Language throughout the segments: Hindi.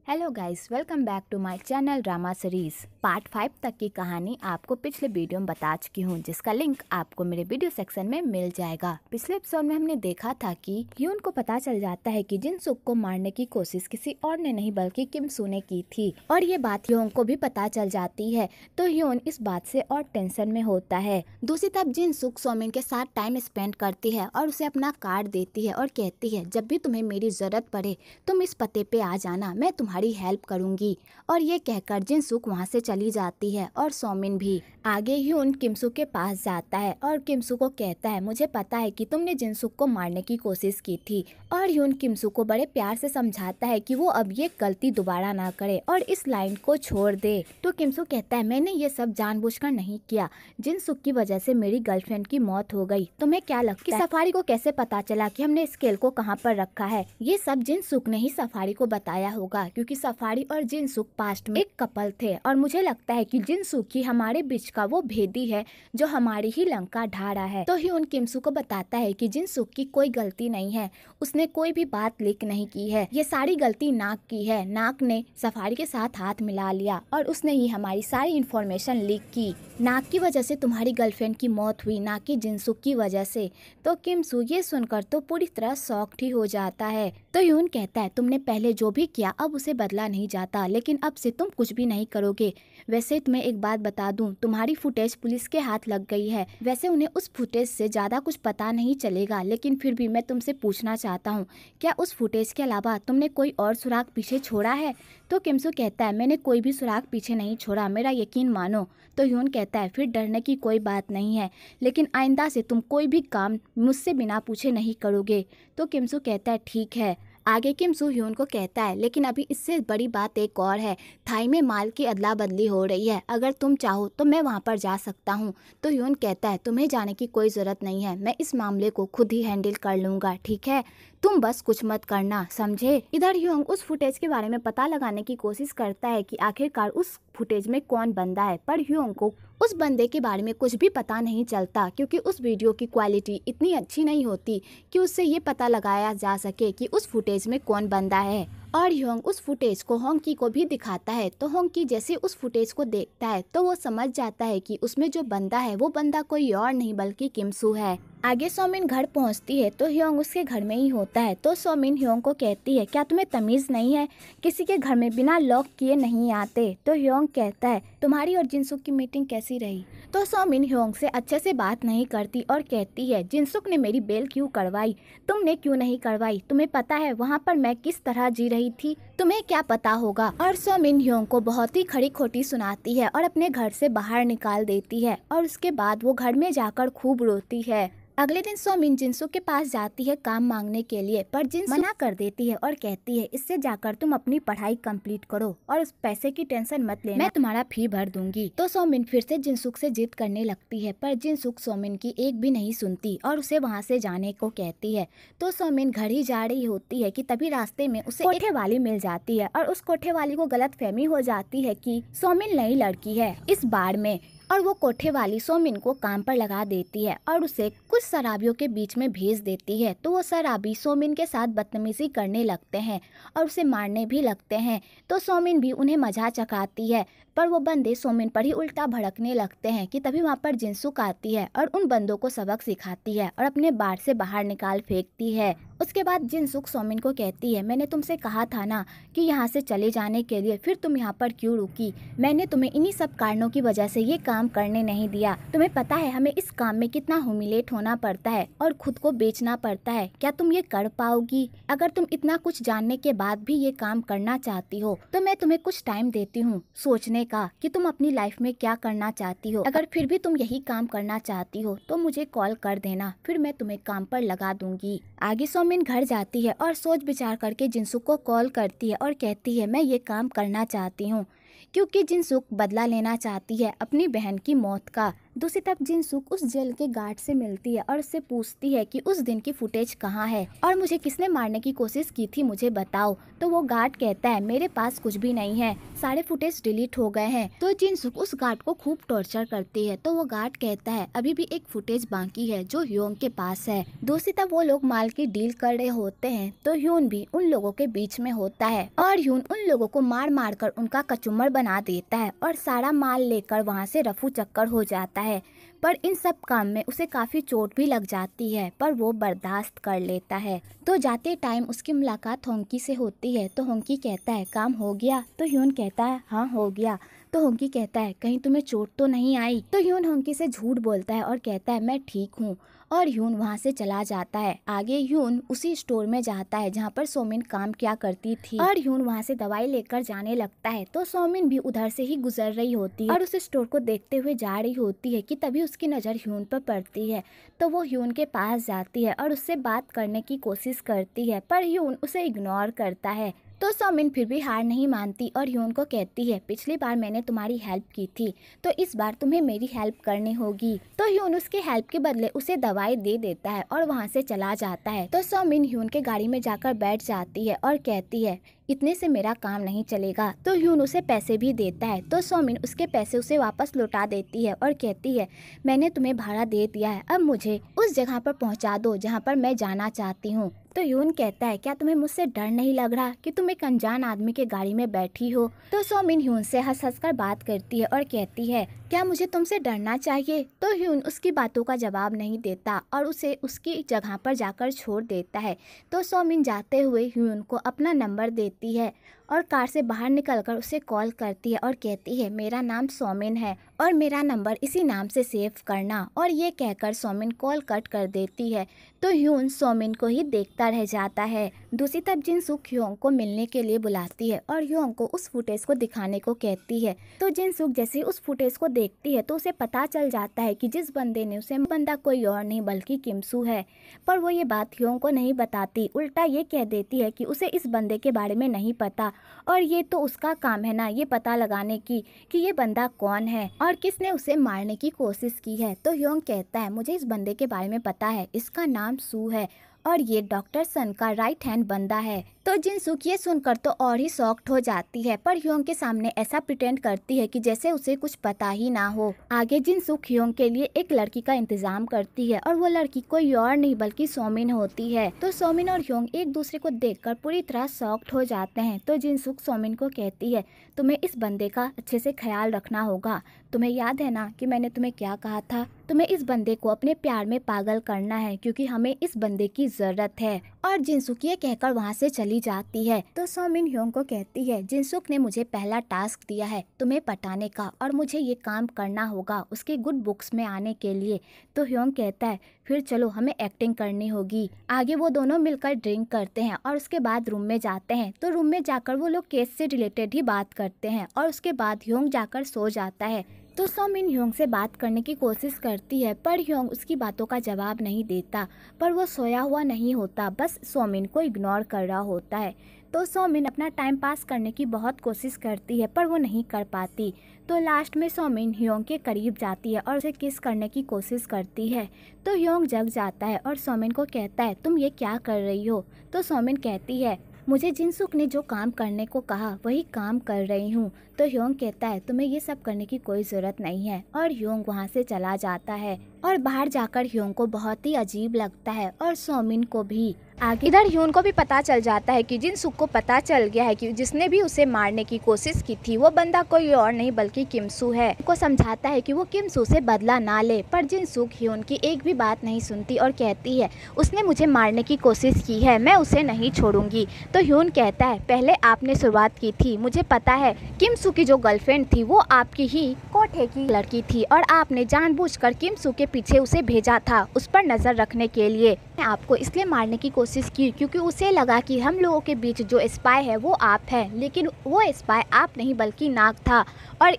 Hello guys, welcome back to my channel drama series. Part 5 तक की कहानी आपको पिछले वीडियो में बता चुकी हूँ, जिसका लिंक आपको मेरे वीडियो सेक्शन में मिल जाएगा। पिछले एपिसोड में हमने देखा था कि ह्यून को पता चल जाता है कि जिनसुक को मारने की कोशिश किसी और ने नहीं बल्कि किम सू ने की थी, और ये बात ह्यून को भी पता चल जाती है। तो ह्यून इस बात से और टेंशन में होता है। दूसरी तरफ जिनसुक सोमिन के साथ टाइम स्पेंड करती है और उसे अपना कार्ड देती है और कहती है, जब भी तुम्हें मेरी जरूरत पड़े तुम इस पते पे आ जाना, मैं तुम्हारी हेल्प करूंगी। और ये कहकर जिनसुक वहाँ से चली जाती है और सोमिन भी। आगे ह्यून किमसू के पास जाता है और किमसू को कहता है, मुझे पता है कि तुमने जिनसुक को मारने की कोशिश की थी। और ह्यून किमसू को बड़े प्यार से समझाता है कि वो अब ये गलती दोबारा ना करे और इस लाइन को छोड़ दे। तो किमसू कहता है, मैंने ये सब जानबूझकर नहीं किया, जिनसुक की वजह से मेरी गर्लफ्रेंड की मौत हो गई। तुम्हें क्या लगता है सफारी को कैसे पता चला कि हमने स्केल को कहाँ पर रखा है? ये सब जिनसुक ने ही सफारी को बताया होगा, क्योंकि सफारी और जिनसुक पास्ट में एक कपल थे और मुझे लगता है कि जिनसुक ही हमारे बीच का वो भेदी है जो हमारी ही लंका ढा रहा है। तो ह्यून किमसू को बताता है कि जिनसुक की कोई गलती नहीं है, उसने कोई भी बात लीक नहीं की है, ये सारी गलती नाक की है। नाक ने सफारी के साथ हाथ मिला लिया और उसने ही हमारी सारी इन्फॉर्मेशन लीक की। नाक की वजह से तुम्हारी गर्लफ्रेंड की मौत हुई, ना कि जिनसुक की वजह से। तो किमसू ये सुनकर तो पूरी तरह शॉक्ड ही हो जाता है। तो ह्यून कहता है, तुमने पहले जो भी किया अब उसे बदला नहीं जाता, लेकिन अब से तुम कुछ भी नहीं करोगे। वैसे तुम्हें एक बात बता दूं, तुम्हारी फुटेज पुलिस के हाथ लग गई है। वैसे उन्हें उस फुटेज से ज्यादा कुछ पता नहीं चलेगा, लेकिन फिर भी मैं तुमसे पूछना चाहता हूँ, क्या उस फुटेज के अलावा तुमने कोई और सुराग पीछे छोड़ा है? तो किमसू कहता है, मैंने कोई भी सुराग पीछे नहीं छोड़ा, मेरा यकीन मानो। तो ह्यून कहता है, फिर डरने की कोई बात नहीं है, लेकिन आइंदा से तुम कोई भी काम मुझसे बिना पूछे नहीं करोगे। तो किमसू कहता है, ठीक है। आगे किमसू ह्यून को कहता है, लेकिन अभी इससे बड़ी बात एक और है, थाई में माल की अदला बदली हो रही है, अगर तुम चाहो तो मैं वहां पर जा सकता हूं। तो ह्यून कहता है, तुम्हें जाने की कोई जरूरत नहीं है, मैं इस मामले को खुद ही हैंडल कर लूंगा, ठीक है? तुम बस कुछ मत करना, समझे? इधर ह्यून उस फुटेज के बारे में पता लगाने की कोशिश करता है कि आखिरकार उस फुटेज में कौन बंदा है, पर ह्यून को उस बंदे के बारे में कुछ भी पता नहीं चलता, क्योंकि उस वीडियो की क्वालिटी इतनी अच्छी नहीं होती कि उससे ये पता लगाया जा सके कि उस फुटेज में कौन बंदा है। और ह्योंग उस फुटेज को होंकी को भी दिखाता है। तो होंकी जैसे उस फुटेज को देखता है तो वो समझ जाता है कि उसमें जो बंदा है वो बंदा कोई और नहीं बल्कि किमसू है। आगे सोमिन घर पहुंचती है तो ह्योंग उसके घर में ही होता है। तो सोमिन ह्योंग को कहती है, क्या तुम्हें तमीज नहीं है? किसी के घर में बिना लॉक किए नहीं आते। तो ह्योंग कहता है, तुम्हारी और जिनसुक की मीटिंग कैसी रही? तो सोमिन ह्योंग से अच्छे से बात नहीं करती और कहती है, जिनसुक ने मेरी बेल क्यों करवाई, तुमने क्यों नहीं करवाई? तुम्हें पता है वहाँ पर मैं किस तरह जी रही थी, तुम्हें क्या पता होगा? और सोमिन ह्योंग को बहुत ही खड़ी खोटी सुनाती है और अपने घर से बाहर निकाल देती है, और उसके बाद वो घर में जाकर खूब रोती है। अगले दिन सोमिन जिनसुक के पास जाती है काम मांगने के लिए, पर जिनसुक मना कर देती है और कहती है, इससे जाकर तुम अपनी पढ़ाई कंप्लीट करो और उस पैसे की टेंशन मत लेना, मैं तुम्हारा फी भर दूंगी। तो सोमिन फिर से जिनसुक से जिद करने लगती है, पर जिनसुक सोमिन की एक भी नहीं सुनती और उसे वहाँ से जाने को कहती है। तो सोमिन घर ही जा रही होती है कि तभी रास्ते में उसे कोठे वाली मिल जाती है, और उस कोठे वाली को गलतफहमी हो जाती है कि सोमिन नई लड़की है इस बार में, और वो कोठे वाली सोमिन को काम पर लगा देती है और उसे कुछ शराबियों के बीच में भेज देती है। तो वो शराबी सोमिन के साथ बदतमीजी करने लगते हैं और उसे मारने भी लगते हैं। तो सोमिन भी उन्हें मजाक चखाती है, पर वो बंदे सोमिन पर ही उल्टा भड़कने लगते हैं कि तभी वहाँ पर जिनसुक आती है और उन बंदों को सबक सिखाती है और अपने बार से बाहर निकाल फेंकती है। उसके बाद जिनसुक सोमिन को कहती है, मैंने तुमसे कहा था ना कि यहाँ से चले जाने के लिए, फिर तुम यहाँ पर क्यों रुकी? मैंने तुम्हें इन्हीं सब कारणों की वजह से ये काम करने नहीं दिया। तुम्हें पता है हमें इस काम में कितना ह्यूमिलेट होना पड़ता है और खुद को बेचना पड़ता है, क्या तुम ये कर पाओगी? अगर तुम इतना कुछ जानने के बाद भी ये काम करना चाहती हो तो मैं तुम्हें कुछ टाइम देती हूँ सोचने का कि तुम अपनी लाइफ में क्या करना चाहती हो। अगर फिर भी तुम यही काम करना चाहती हो तो मुझे कॉल कर देना, फिर मैं तुम्हें काम पर लगा दूंगी। आगे सोमिन घर जाती है और सोच विचार करके जिनसुक को कॉल करती है और कहती है, मैं ये काम करना चाहती हूँ, क्योंकि जिनसुक बदला लेना चाहती है अपनी बहन की मौत का। दूसरी तरफ जिनसुक उस जेल के गार्ड से मिलती है और उससे पूछती है कि उस दिन की फुटेज कहाँ है और मुझे किसने मारने की कोशिश की थी, मुझे बताओ। तो वो गार्ड कहता है मेरे पास कुछ भी नहीं है, सारे फुटेज डिलीट हो गए हैं। तो जिनसुक उस गार्ड को खूब टॉर्चर करती है। तो वो गार्ड कहता है अभी भी एक फुटेज बाकी है जो ह्योंग के पास है। दूसरी तरफ वो लोग माल की डील कर रहे होते हैं तो ह्यून भी उन लोगों के बीच में होता है और ह्यून उन लोगों को मार मार कर उनका कचूमर बना देता है और सारा माल लेकर वहाँ से रफू चक्कर हो जाता है। पर इन सब काम में उसे काफी चोट भी लग जाती है, पर वो बर्दाश्त कर लेता है। तो जाते टाइम उसकी मुलाकात होंकी से होती है। तो होंकी कहता है काम हो गया। तो ह्यून कहता है हाँ हो गया। तो होंकी कहता है कहीं तुम्हें चोट तो नहीं आई। तो ह्यून होंकी से झूठ बोलता है और कहता है मैं ठीक हूँ और ह्यून वहाँ से चला जाता है। आगे ह्यून उसी स्टोर में जाता है जहाँ पर सोमिन काम किया करती थी और ह्यून वहाँ से दवाई लेकर जाने लगता है। तो सोमिन भी उधर से ही गुजर रही होती है और उस स्टोर को देखते हुए जा रही होती है कि तभी उसकी नज़र ह्यून पर पड़ती है। तो वो ह्यून के पास जाती है और उससे बात करने की कोशिश करती है, पर ह्यून उसे इग्नोर करता है। तो सोमिन फिर भी हार नहीं मानती और ह्यून को कहती है पिछली बार मैंने तुम्हारी हेल्प की थी तो इस बार तुम्हें मेरी हेल्प करनी होगी। तो ह्यून उसके हेल्प के बदले उसे दवाई दे देता है और वहाँ से चला जाता है। तो सोमिन ह्यून के गाड़ी में जाकर बैठ जाती है और कहती है इतने से मेरा काम नहीं चलेगा। तो ह्यून उसे पैसे भी देता है। तो सोमिन उसके पैसे उसे वापस लौटा देती है और कहती है मैंने तुम्हें भाड़ा दे दिया है, अब मुझे उस जगह पर पहुंचा दो जहां पर मैं जाना चाहती हूं। तो ह्यून कहता है क्या तुम्हें मुझसे डर नहीं लग रहा कि तुम एक अनजान आदमी के गाड़ी में बैठी हो। तो सोमिन ह्यून से हंस हंस कर बात करती है और कहती है क्या मुझे तुमसे डरना चाहिए। तो ह्यून उसकी बातों का जवाब नहीं देता और उसे उसकी जगह पर जाकर छोड़ देता है। तो सोमिन जाते हुए ह्यून को अपना नंबर देती है और कार से बाहर निकलकर उसे कॉल करती है और कहती है मेरा नाम सोमिन है और मेरा नंबर इसी नाम से सेव करना। और ये कहकर सोमिन कॉल कट कर देती है। तो ह्यून सोमिन को ही देखता रह जाता है। दूसरी तरफ जिनसुक ह्योंग को मिलने के लिए बुलाती है और ह्योंग को उस फुटेज को दिखाने को कहती है। तो जिनसुक जैसे उस फुटेज को देखती है तो उसे पता चल जाता है कि जिस बंदे ने उसे बंदा कोई और नहीं बल्कि किमसू है। पर वो ये बात ह्योंग को नहीं बताती, उल्टा ये कह देती है कि उसे इस बंदे के बारे में नहीं पता और ये तो उसका काम है ना ये पता लगाने की कि ये बंदा कौन है और किसने उसे मारने की कोशिश की है। तो ह्योंग कहता है मुझे इस बंदे के बारे में पता है, इसका नाम सू है और ये डॉक्टर सन का राइट हैंड बंदा है। तो जिनसुक ये सुनकर तो और ही शॉक्ड हो जाती है, पर ह्योंग के सामने ऐसा प्रिटेंड करती है कि जैसे उसे कुछ पता ही ना हो। आगे जिनसुक ह्योंग के लिए एक लड़की का इंतजाम करती है और वो लड़की कोई और नहीं बल्कि सोमिन होती है। तो सोमिन और ह्योंग एक दूसरे को देखकर पूरी तरह शॉक्ड हो जाते हैं। तो जिनसुक सोमिन को कहती है तुम्हें इस बंदे का अच्छे से ख्याल रखना होगा, तुम्हें याद है ना कि मैंने तुम्हें क्या कहा था, तुम्हें इस बंदे को अपने प्यार में पागल करना है क्योंकि हमें इस बंदे की जरूरत है। और जिनसुक ये कहकर वहाँ से चली जाती है। तो सोमिन ह्योंग को कहती है जिनसुक ने मुझे पहला टास्क दिया है तुम्हें पटाने का और मुझे ये काम करना होगा उसके गुड बुक्स में आने के लिए। तो ह्योंग कहता है फिर चलो हमें एक्टिंग करनी होगी। आगे वो दोनों मिलकर ड्रिंक करते हैं और उसके बाद रूम में जाते हैं। तो रूम में जाकर वो लोग केस से रिलेटेड ही बात करते हैं और उसके बाद ह्योंग जाकर सो जाता है। तो सोमिन ह्योंग से बात करने की कोशिश करती है पर ह्योंग उसकी बातों का जवाब नहीं देता, पर वो सोया हुआ नहीं होता, बस सोमिन को इग्नोर कर रहा होता है। तो सोमिन अपना टाइम पास करने की बहुत कोशिश करती है पर वो नहीं कर पाती। तो लास्ट में सोमिन ह्योंग के करीब जाती है और उसे किस करने की कोशिश करती है। तो ह्योंग जग जाता है और सोमिन को कहता है तुम ये क्या कर रही हो। तो सोमिन कहती है मुझे जिनसुक ने जो काम करने को कहा वही काम कर रही हूँ। तो ह्योंग कहता है तुम्हें ये सब करने की कोई ज़रूरत नहीं है और ह्योंग वहाँ से चला जाता है। और बाहर जाकर ह्योंग को बहुत ही अजीब लगता है और सोमिन को भी। आगे इधर ह्यून को भी पता चल जाता है कि जिनसुक को पता चल गया है कि जिसने भी उसे मारने की कोशिश की थी वो बंदा कोई और नहीं बल्कि किमसू है। को समझाता है कि वो किमसू से बदला ना ले, पर जिनसुक ह्यून की एक भी बात नहीं सुनती और कहती है उसने मुझे मारने की कोशिश की है, मैं उसे नहीं छोड़ूंगी। तो ह्यून कहता है पहले आपने शुरुआत की थी, मुझे पता है किमसू की जो गर्लफ्रेंड थी वो आपकी ही कोठे की लड़की थी और आपने जानबूझकर किमसू के पीछे उसे भेजा था उस पर नजर रखने के लिए। आपको इसलिए मारने की कोशिश की क्योंकि उसे लगा कि हम लोगों के बीच जो स्पाई है वो आप हैं, लेकिन वो स्पाई आप नहीं बल्कि नाग था और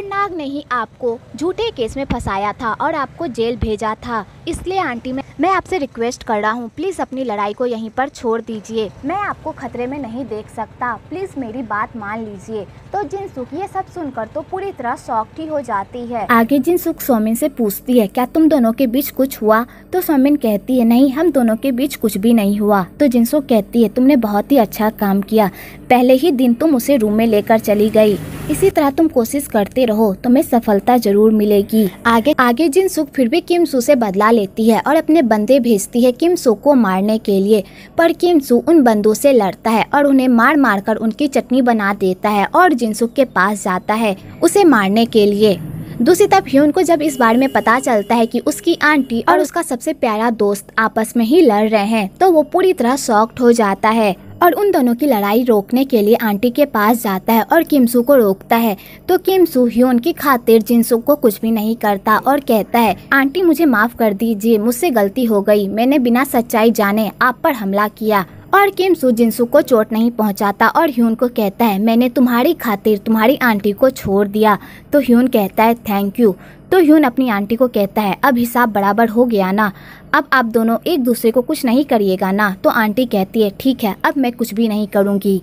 नाग ने ही आपको झूठे केस में फंसाया था और आपको जेल भेजा था। इसलिए आंटी मैं आपसे रिक्वेस्ट कर रहा हूँ, प्लीज़ अपनी लड़ाई को यहीं पर छोड़ दीजिए। मैं आपको खतरे में नहीं देख सकता, प्लीज़ मेरी बात मान लीजिए। तो जिनसुक ये सब सुनकर तो पूरी तरह शॉक्ड ही हो जाती है। आगे जिनसुक सोमिन से पूछती है, क्या तुम दोनों के बीच कुछ हुआ? तो सोमिन कहती है, नहीं, हम दोनों के बीच कुछ भी नहीं हुआ। तो जिनसुक कहती है, तुमने बहुत ही अच्छा काम किया, पहले ही दिन तुम उसे रूम में लेकर चली गई। इसी तरह तुम कोशिश करते रहो, तुम्हें सफलता जरूर मिलेगी। आगे जिनसुक फिर भी किम सू से बदला लेती है और अपने बंदे भेजती है किम सू को मारने के लिए, पर किम सू उन बंदों से लड़ता है और उन्हें मार मार कर उनकी चटनी बना देता है और जिनसुक के पास जाता है उसे मारने के लिए। दूसरी तरफ ह्यून को जब इस बारे में पता चलता है कि उसकी आंटी और उसका सबसे प्यारा दोस्त आपस में ही लड़ रहे हैं, तो वो पूरी तरह शॉक्ड हो जाता है और उन दोनों की लड़ाई रोकने के लिए आंटी के पास जाता है और किम सू को रोकता है। तो किम सू ह्यून की खातिर जिनसुक को कुछ भी नहीं करता और कहता है, आंटी मुझे माफ कर दीजिए, मुझसे गलती हो गई, मैंने बिना सच्चाई जाने आप पर हमला किया। और किम सू जिनसुक को चोट नहीं पहुंचाता और ह्यून को कहता है, मैंने तुम्हारी खातिर तुम्हारी आंटी को छोड़ दिया। तो ह्यून कहता है, थैंक यू। तो ह्यून अपनी आंटी को कहता है, अब हिसाब बराबर हो गया ना, अब आप दोनों एक दूसरे को कुछ नहीं करिएगा ना। तो आंटी कहती है, ठीक है, अब मैं कुछ भी नहीं करूँगी।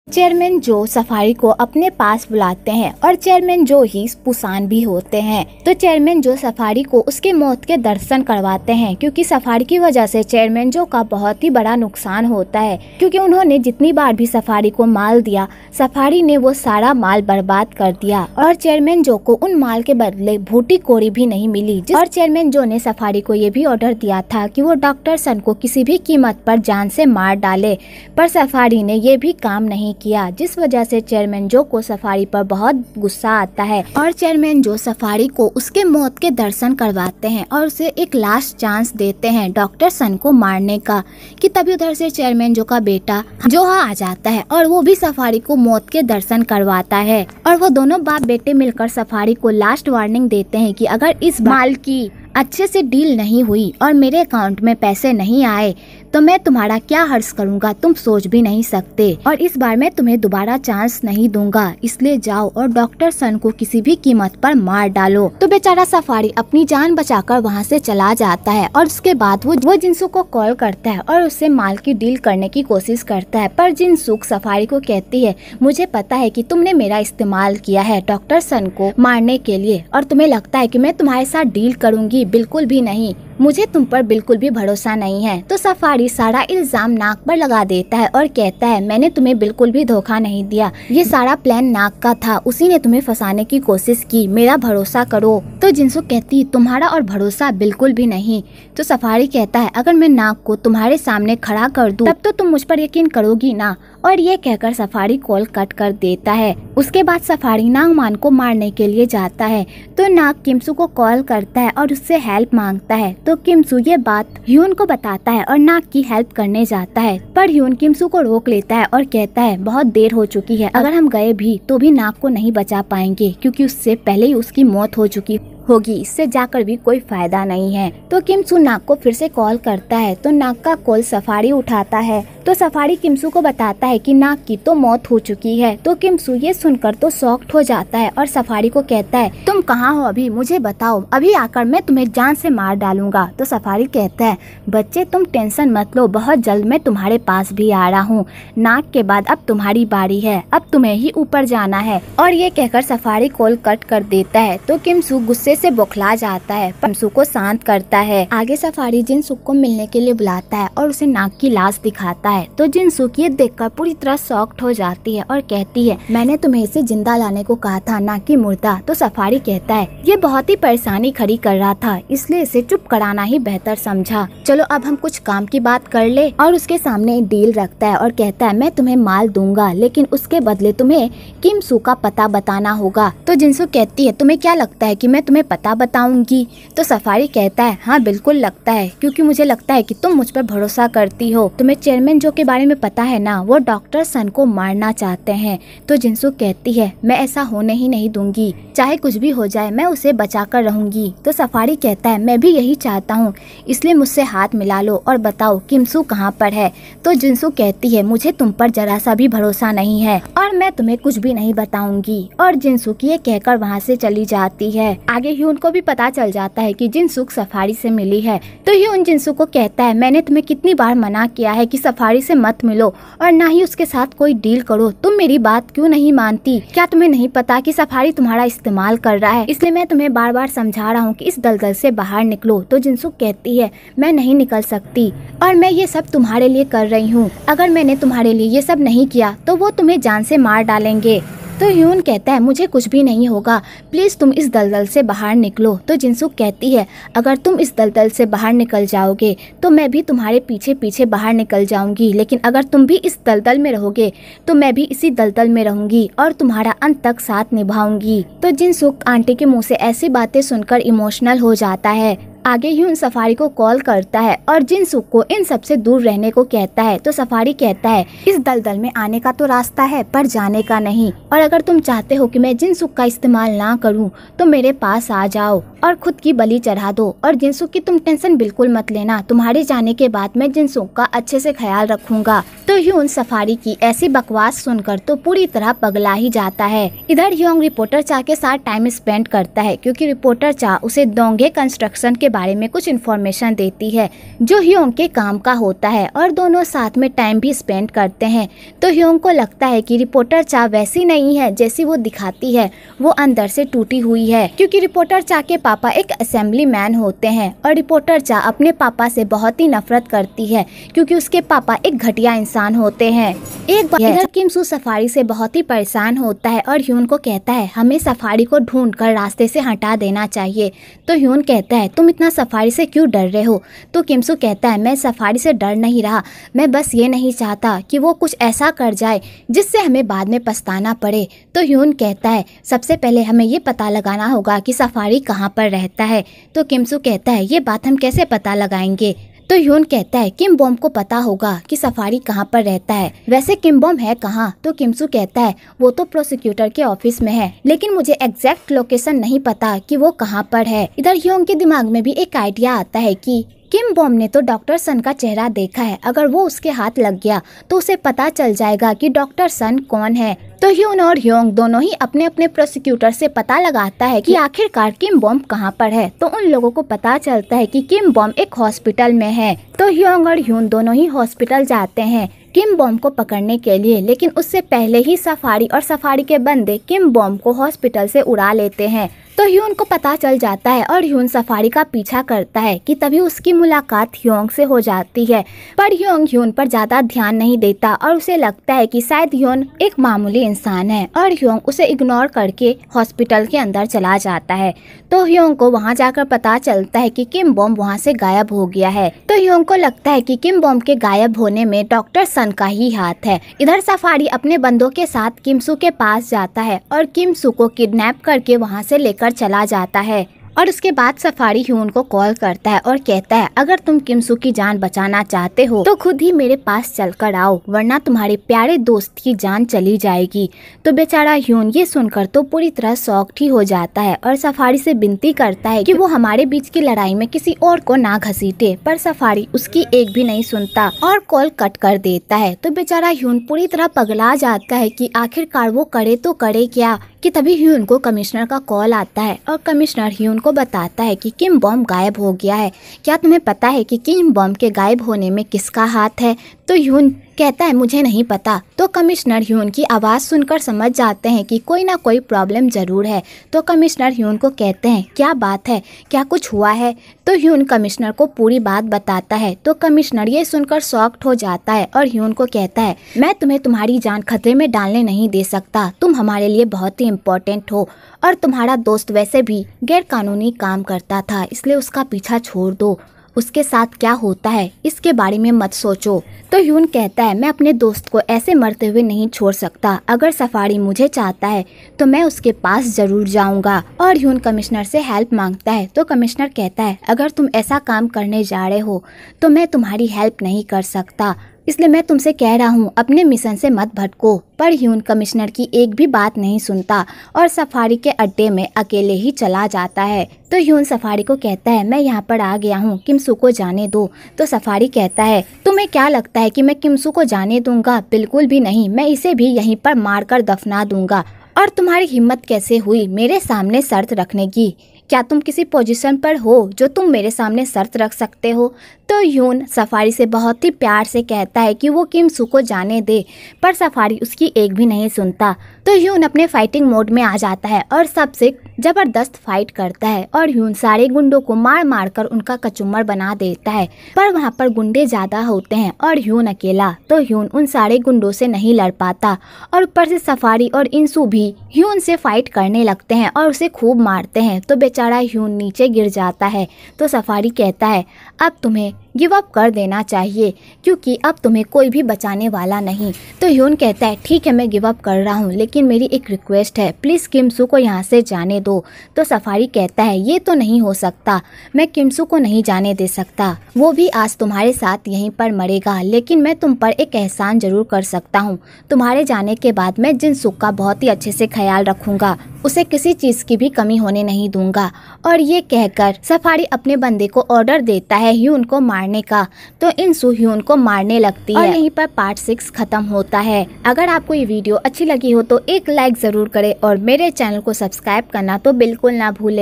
चेयरमैन जो सफारी को अपने पास बुलाते हैं और चेयरमैन जो ही पुसान भी होते हैं। तो चेयरमैन जो सफारी को उसके मौत के दर्शन करवाते हैं, क्योंकि सफारी की वजह से चेयरमैन जो का बहुत ही बड़ा नुकसान होता है, क्योंकि उन्होंने जितनी बार भी सफारी को माल दिया, सफारी ने वो सारा माल बर्बाद कर दिया और चेयरमैन जो को उन माल के बदले भूटी कोड़ी भी नहीं मिली। और चेयरमैन जो ने सफारी को ये भी ऑर्डर दिया था कि वो डॉक्टर सन को किसी भी कीमत पर जान से मार डाले, पर सफारी ने ये भी काम नहीं किया, जिस वजह से चेयरमैन जो को सफारी पर बहुत गुस्सा आता है और चेयरमैन जो सफारी को उसके मौत के दर्शन करवाते हैं और उसे एक लास्ट चांस देते हैं डॉक्टर सन को मारने का। कि तभी उधर से चेयरमैन जो का बेटा जोहा आ जाता है और वो भी सफारी को मौत के दर्शन करवाता है और वो दोनों बाप बेटे मिलकर सफारी को लास्ट वार्निंग देते हैं कि अगर इस माल की अच्छे से डील नहीं हुई और मेरे अकाउंट में पैसे नहीं आए तो मैं तुम्हारा क्या हर्ष करूंगा, तुम सोच भी नहीं सकते। और इस बार मैं तुम्हें दोबारा चांस नहीं दूंगा, इसलिए जाओ और डॉक्टर सन को किसी भी कीमत पर मार डालो। तो बेचारा सफारी अपनी जान बचाकर वहाँ से चला जाता है और उसके बाद वो जिनसुक को कॉल करता है और उससे माल की डील करने की कोशिश करता है। पर जिनसुक सफारी को कहती है, मुझे पता है कि तुमने मेरा इस्तेमाल किया है डॉक्टर सन को मारने के लिए और तुम्हें लगता है कि मैं तुम्हारे साथ डील करूंगी, बिल्कुल भी नहीं, मुझे तुम पर बिल्कुल भी भरोसा नहीं है। तो सफारी सारा इल्जाम नाग पर लगा देता है और कहता है, मैंने तुम्हें बिल्कुल भी धोखा नहीं दिया, ये सारा प्लान नाग का था, उसी ने तुम्हें फंसाने की कोशिश की, मेरा भरोसा करो। तो जिनसुक कहती, तुम्हारा और भरोसा बिल्कुल भी नहीं। तो सफारी कहता है, अगर मैं नाग को तुम्हारे सामने खड़ा कर दूं, तब तो तुम मुझ पर यकीन करोगी ना। और ये कहकर सफारी कॉल कट कर देता है। उसके बाद सफारी नागमान को मारने के लिए जाता है। तो नाग किमसू को कॉल करता है और उससे हेल्प मांगता है। तो किमसू ये बात ह्यून को बताता है और नाग की हेल्प करने जाता है, पर ह्यून किमसू को रोक लेता है और कहता है, बहुत देर हो चुकी है, अगर हम गए भी तो भी नाग को नहीं बचा पाएंगे, क्योंकि उससे पहले ही उसकी मौत हो चुकी होगी, इससे जाकर भी कोई फायदा नहीं है। तो किमसू नाग को फिर से कॉल करता है। तो नाग का कॉल सफारी उठाता है। तो सफारी किमसू को बताता है कि नाग की तो मौत हो चुकी है। तो किमसू ये सुनकर तो शॉक्ड हो जाता है और सफारी को कहता है, तुम कहाँ हो अभी, मुझे बताओ, अभी आकर मैं तुम्हें जान से मार डालूंगा। तो सफारी कहता है, बच्चे तुम टेंशन मत लो, बहुत जल्द मैं तुम्हारे पास भी आ रहा हूँ, नाग के बाद अब तुम्हारी बारी है, अब तुम्हें ही ऊपर जाना है। और ये कहकर सफारी कॉल कट कर देता है। तो किमसू गुस्से से बौखला जाता है, किमसू को शांत करता है। आगे सफारी जिनसुक को मिलने के लिए बुलाता है और उसे नाग की लाश दिखाता है। तो जिनसुक ये देखकर पूरी तरह शॉक्ड हो जाती है और कहती है, मैंने तुम्हें इसे जिंदा लाने को कहा था, ना कि मुर्दा। तो सफारी कहता है, ये बहुत ही परेशानी खड़ी कर रहा था, इसलिए इसे चुप कराना ही बेहतर समझा। चलो अब हम कुछ काम की बात कर ले। और उसके सामने डील रखता है और कहता है, मैं तुम्हें माल दूंगा, लेकिन उसके बदले तुम्हें किमसू का पता बताना होगा। तो जिनसुक कहती है, तुम्हें क्या लगता है कि मैं तुम्हें तुम्हें पता बताऊंगी। तो सफारी कहता है हाँ बिल्कुल लगता है, क्योंकि मुझे लगता है कि तुम मुझ पर भरोसा करती हो। तुम्हें चेयरमैन जो के बारे में पता है ना, वो डॉक्टर सन को मारना चाहते हैं। तो जिनसुक कहती है मैं ऐसा होने ही नहीं दूंगी, चाहे कुछ भी हो जाए मैं उसे बचा कर रहूंगी। तो सफारी कहता है मैं भी यही चाहता हूँ, इसलिए मुझसे हाथ मिला लो और बताओ किमसू कहाँ पर है। तो जिनसुक कहती है मुझे तुम पर जरा सा भी भरोसा नहीं है और मैं तुम्हें कुछ भी नहीं बताऊंगी। और जिनसुक ये कहकर वहाँ से चली जाती है। आगे ह्यून को भी पता चल जाता है कि जिनसुक सफारी से मिली है। तो ह्यून जिनसुक को कहता है मैंने तुम्हें कितनी बार मना किया है कि सफारी से मत मिलो और ना ही उसके साथ कोई डील करो, तुम मेरी बात क्यों नहीं मानती? क्या तुम्हें नहीं पता कि सफारी तुम्हारा इस्तेमाल कर रहा है? इसलिए मैं तुम्हें बार बार समझा रहा हूँ कि इस दलदल से बाहर निकलो। तो जिनसुक कहती है मैं नहीं निकल सकती और मैं ये सब तुम्हारे लिए कर रही हूँ। अगर मैंने तुम्हारे लिए ये सब नहीं किया तो वो तुम्हें जान से मार डालेंगे। तो ह्यून कहता है मुझे कुछ भी नहीं होगा, प्लीज तुम इस दलदल से बाहर निकलो। तो जिनसुक कहती है अगर तुम इस दलदल से बाहर निकल जाओगे तो मैं भी तुम्हारे पीछे पीछे बाहर निकल जाऊंगी, लेकिन अगर तुम भी इस दलदल में रहोगे तो मैं भी इसी दलदल में रहूंगी और तुम्हारा अंत तक साथ निभाऊंगी। तो जिनसुक आंटी के मुंह से ऐसी बातें सुनकर इमोशनल हो जाता है। आगे ह्यून सफारी को कॉल करता है और जिनसुक को इन सब से दूर रहने को कहता है। तो सफारी कहता है इस दलदल में आने का तो रास्ता है पर जाने का नहीं, और अगर तुम चाहते हो कि मैं जिनसुक का इस्तेमाल ना करूं तो मेरे पास आ जाओ और खुद की बलि चढ़ा दो। और जिनसुक की तुम टेंशन बिल्कुल मत लेना, तुम्हारे जाने के बाद मैं जिनसुक का अच्छे से ख्याल रखूंगा। तो ह्यून सफारी की ऐसी बकवास सुनकर तो पूरी तरह पगला ही जाता है। इधर ह्योंग रिपोर्टर चा के साथ टाइम स्पेंड करता है, क्योंकि रिपोर्टर चा उसे दोंगे कंस्ट्रक्शन के बारे में कुछ इन्फॉर्मेशन देती है जो ह्योंग के काम का होता है, और दोनों साथ में टाइम भी स्पेंड करते हैं। तो ह्योंग को लगता है कि रिपोर्टर चा वैसी नहीं है जैसी वो दिखाती है, वो अंदर से टूटी हुई है, क्योंकि रिपोर्टर चा के पापा एक असेंबली मैन होते हैं और रिपोर्टर चा अपने पापा से बहुत ही नफरत करती है, क्योंकि उसके पापा एक घटिया इंसान होते हैं। एक बार इधर किमसू सफारी से बहुत ही परेशान होता है और ह्यून को कहता है हमें सफारी को ढूंढकर रास्ते से हटा देना चाहिए। तो ह्यून कहता है तुम इतना सफारी से क्यों डर रहे हो? तो किमसू कहता है मैं सफारी से डर नहीं रहा, मैं बस ये नहीं चाहता कि वो कुछ ऐसा कर जाए जिससे हमें बाद में पछताना पड़े। तो ह्यून कहता है सबसे पहले हमें ये पता लगाना होगा कि सफारी कहाँ पर रहता है। तो किमसू कहता है ये बात हम कैसे पता लगाएंगे? तो ह्यून कहता है किम बॉम को पता होगा कि सफारी कहाँ पर रहता है। वैसे किम बॉम है कहाँ? तो किमसू कहता है वो तो प्रोसिक्यूटर के ऑफिस में है, लेकिन मुझे एग्जैक्ट लोकेशन नहीं पता कि वो कहाँ पर है। इधर ह्योंग के दिमाग में भी एक आइडिया आता है कि किम बॉम ने तो डॉक्टर सन का चेहरा देखा है, अगर वो उसके हाथ लग गया तो उसे पता चल जाएगा कि डॉक्टर सन कौन है। तो ह्यून और ह्योंग दोनों ही अपने अपने प्रोसिक्यूटर से पता लगाता है कि आखिरकार किम बॉम कहाँ पर है। तो उन लोगों को पता चलता है कि किम बॉम एक हॉस्पिटल में है। तो ह्योंग और ह्यून दोनों ही हॉस्पिटल जाते हैं किम बॉम को पकड़ने के लिए, लेकिन उससे पहले ही सफारी और सफारी के बंदे किम बॉम को हॉस्पिटल से उड़ा लेते हैं। तो ह्यून को पता चल जाता है और ह्यून सफारी का पीछा करता है कि तभी उसकी मुलाकात ह्योंग से हो जाती है। पर ह्योंग ह्यून पर ज्यादा ध्यान नहीं देता और उसे लगता है कि शायद ह्यून एक मामूली इंसान है, और ह्योंग उसे इग्नोर करके हॉस्पिटल के अंदर चला जाता है। तो ह्योंग को वहां जाकर पता चलता है कि किम बॉम वहां से गायब हो गया है। तो ह्योंग को लगता है कि किम बॉम के गायब होने में डॉक्टर सन का ही हाथ है। इधर सफारी अपने बंदों के साथ किमसू के पास जाता है और किमसू को किडनैप करके वहां से लेकर चला जाता है। और उसके बाद सफारी ह्यून को कॉल करता है और कहता है अगर तुम किमसू की जान बचाना चाहते हो तो खुद ही मेरे पास चलकर आओ, वरना तुम्हारे प्यारे दोस्त की जान चली जाएगी। तो बेचारा ह्यून ये सुनकर तो पूरी तरह शॉक्ड ही हो जाता है और सफारी से विनती करता है कि वो हमारे बीच की लड़ाई में किसी और को ना घसीटे, पर सफारी उसकी एक भी नहीं सुनता और कॉल कट कर देता है। तो बेचारा ह्यून पूरी तरह पगला जाता है कि आखिरकार वो करे तो करे क्या, कि तभी ह्यून को कमिश्नर का कॉल आता है और कमिश्नर ह्यून को बताता है कि किम बॉम गायब हो गया है। क्या तुम्हें पता है कि किम बॉम के गायब होने में किसका हाथ है? तो ह्यून कहता है मुझे नहीं पता। तो कमिश्नर ह्यून की आवाज़ सुनकर समझ जाते हैं कि कोई ना कोई प्रॉब्लम जरूर है। तो कमिश्नर ह्यून को कहते हैं क्या बात है, क्या कुछ हुआ है? तो ह्यून कमिश्नर को पूरी बात बताता है। तो कमिश्नर ये सुनकर शॉक्ड हो जाता है और ह्यून को कहता है मैं तुम्हें तुम्हारी जान खतरे में डालने नहीं दे सकता, तुम हमारे लिए बहुत ही इम्पोर्टेंट हो और तुम्हारा दोस्त वैसे भी गैर कानूनी काम करता था, इसलिए उसका पीछा छोड़ दो उसके साथ क्या होता है इसके बारे में मत सोचो। तो ह्यून कहता है मैं अपने दोस्त को ऐसे मरते हुए नहीं छोड़ सकता, अगर सफारी मुझे चाहता है तो मैं उसके पास जरूर जाऊंगा। और ह्यून कमिश्नर से हेल्प मांगता है तो कमिश्नर कहता है अगर तुम ऐसा काम करने जा रहे हो तो मैं तुम्हारी हेल्प नहीं कर सकता, इसलिए मैं तुमसे कह रहा हूँ अपने मिशन से मत भटको। पर ह्यून कमिश्नर की एक भी बात नहीं सुनता और सफारी के अड्डे में अकेले ही चला जाता है। तो ह्यून सफारी को कहता है मैं यहाँ पर आ गया हूँ, किमसू को जाने दो। तो सफारी कहता है तुम्हें क्या लगता है कि मैं किमसू को जाने दूंगा? बिल्कुल भी नहीं, मैं इसे भी यहीं पर मारकर दफना दूंगा। और तुम्हारी हिम्मत कैसे हुई मेरे सामने शर्त रखने की? क्या तुम किसी पोजीशन पर हो जो तुम मेरे सामने शर्त रख सकते हो? तो ह्यून सफारी से बहुत ही प्यार से कहता है कि वो किमसू को जाने दे, पर सफारी उसकी एक भी नहीं सुनता। तो ह्यून अपने फाइटिंग मोड में आ जाता है और सबसे जबरदस्त फाइट करता है और ह्यून सारे गुंडों को मार मार कर उनका कचुम्बर बना देता है। पर वहाँ पर गुंडे ज्यादा होते हैं और ह्यून अकेला, तो ह्यून उन सारे गुंडों से नहीं लड़ पाता और ऊपर से सफारी और इंसू भी ह्यून से फाइट करने लगते हैं और उसे खूब मारते हैं। तो बेचारा ह्यून नीचे गिर जाता है। तो सफारी कहता है अब तुम्हें गिव अप कर देना चाहिए क्योंकि अब तुम्हें कोई भी बचाने वाला नहीं। तो ह्यून कहता है ठीक है मैं गिव अप कर रहा हूँ, लेकिन मेरी एक रिक्वेस्ट है, प्लीज़ किमसू को यहाँ से जाने दो। तो सफारी कहता है ये तो नहीं हो सकता, मैं किमसू को नहीं जाने दे सकता, वो भी आज तुम्हारे साथ यहीं पर मरेगा, लेकिन मैं तुम पर एक एहसान जरूर कर सकता हूँ। तुम्हारे जाने के बाद मैं जिनसुक का बहुत ही अच्छे से ख्याल रखूंगा, उसे किसी चीज़ की भी कमी होने नहीं दूंगा। और ये कहकर सफारी अपने बंदे को ऑर्डर देता है ह्यून को मारने का। तो इंसू ह्यून को मारने लगती है और यहीं पर पार्ट 6 खत्म होता है। अगर आपको ये वीडियो अच्छी लगी हो तो एक लाइक जरूर करें और मेरे चैनल को सब्सक्राइब करना तो बिल्कुल ना भूले।